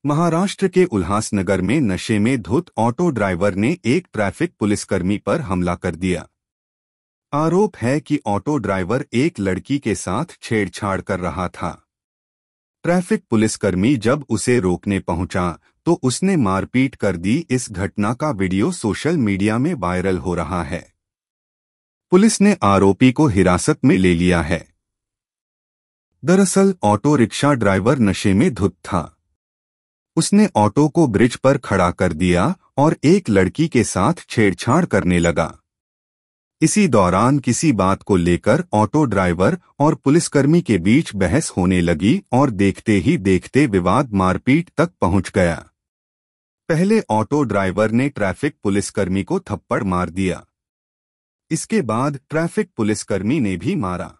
महाराष्ट्र के उल्हासनगर में नशे में धुत ऑटो ड्राइवर ने एक ट्रैफिक पुलिसकर्मी पर हमला कर दिया। आरोप है कि ऑटो ड्राइवर एक लड़की के साथ छेड़छाड़ कर रहा था। ट्रैफिक पुलिसकर्मी जब उसे रोकने पहुंचा तो उसने मारपीट कर दी। इस घटना का वीडियो सोशल मीडिया में वायरल हो रहा है। पुलिस ने आरोपी को हिरासत में ले लिया है। दरअसल ऑटो रिक्शा ड्राइवर नशे में धुत था। उसने ऑटो को ब्रिज पर खड़ा कर दिया और एक लड़की के साथ छेड़छाड़ करने लगा। इसी दौरान किसी बात को लेकर ऑटो ड्राइवर और पुलिसकर्मी के बीच बहस होने लगी और देखते ही देखते विवाद मारपीट तक पहुंच गया। पहले ऑटो ड्राइवर ने ट्रैफिक पुलिसकर्मी को थप्पड़ मार दिया। इसके बाद ट्रैफिक पुलिसकर्मी ने भी मारा।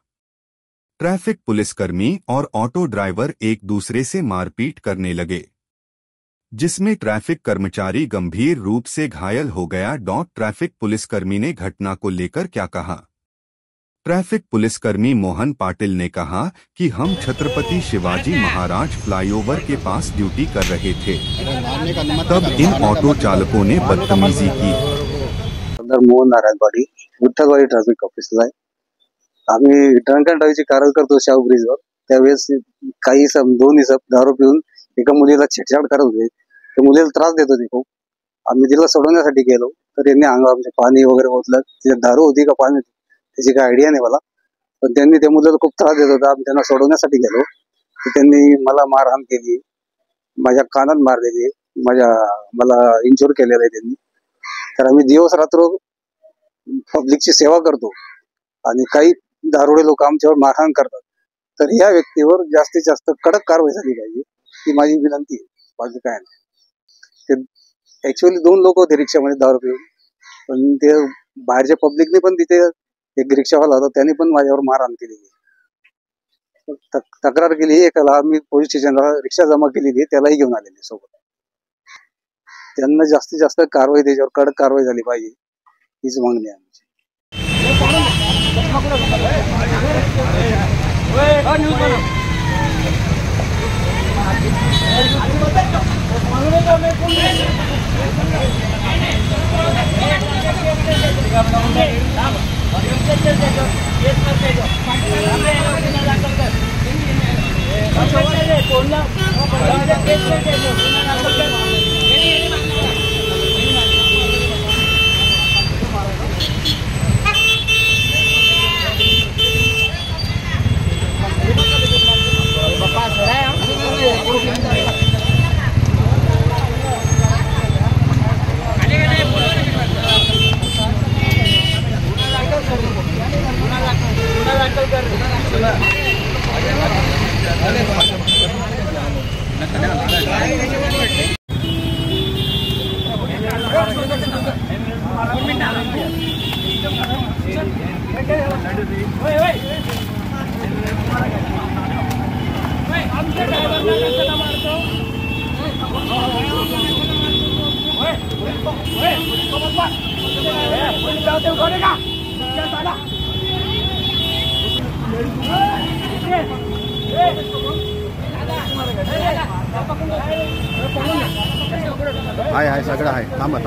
ट्रैफिक पुलिसकर्मी और ऑटो ड्राइवर एक दूसरे से मारपीट करने लगे, जिसमें ट्रैफिक कर्मचारी गंभीर रूप से घायल हो गया। ट्रैफिक पुलिसकर्मी ने घटना को लेकर क्या कहा? ट्रैफिक पुलिसकर्मी मोहन पाटिल ने कहा कि हम छत्रपति शिवाजी महाराज फ्लाईओवर के पास ड्यूटी कर रहे थे, तब इन ऑटो चालकों ने बदतमीजी की। मोहन नारायण पाटील, विठ्ठलवाडी ट्रॅफिक ऑफिसला आहे। आम्ही ड्रंक अँड ड्राईव्हची कारवाई करतो शाहू ब्रिजवर। त्यावेळेस काही दोन्ही दारू पिऊन एका मुलीला छेडछाड करत होते। त्या मुलीला त्रास देत होते खूप। आम्ही तिला सोडवण्यासाठी गेलो तर यांनी अंगावर आमचे पाणी वगैरे ओतलं। तिला दारू होती का पाणी त्याची काही आयडिया नाही मला, पण त्यांनी त्या मुलीला खूप त्रास देत होता। आम्ही त्यांना सोडवण्यासाठी गेलो तर त्यांनी मला मारहाण केली, माझ्या कानात मारलेली, मला इंज्युअर केलेलं आहे त्यांनी। तर आम्ही दिवस रात्र पब्लिकची सेवा करतो आणि काही दारुडे लोक आमच्यावर मारहाण करतात, तर या व्यक्तीवर जास्तीत जास्त कडक कारवाई झाली पाहिजे ही माझी विनंती आहे। बाकी काय नाही। ते ऍक्च्युअली दोन लोक होते रिक्षामध्ये दारू पिऊन, पण ते बाहेरच्या पब्लिकने पण तिथे एक रिक्षावाला होता त्याने पण माझ्यावर मारहाण केली। तक्रार केली, एकाला आम्ही पोलीस स्टेशनला रिक्षा जमा केलेली, त्यालाही घेऊन आलेले सोबत। त्यांना जास्तीत जास्त कारवाई, त्याच्यावर कडक कारवाई झाली पाहिजे हीच मागणी आहे आमची। हाय सगळं आहे। थांबा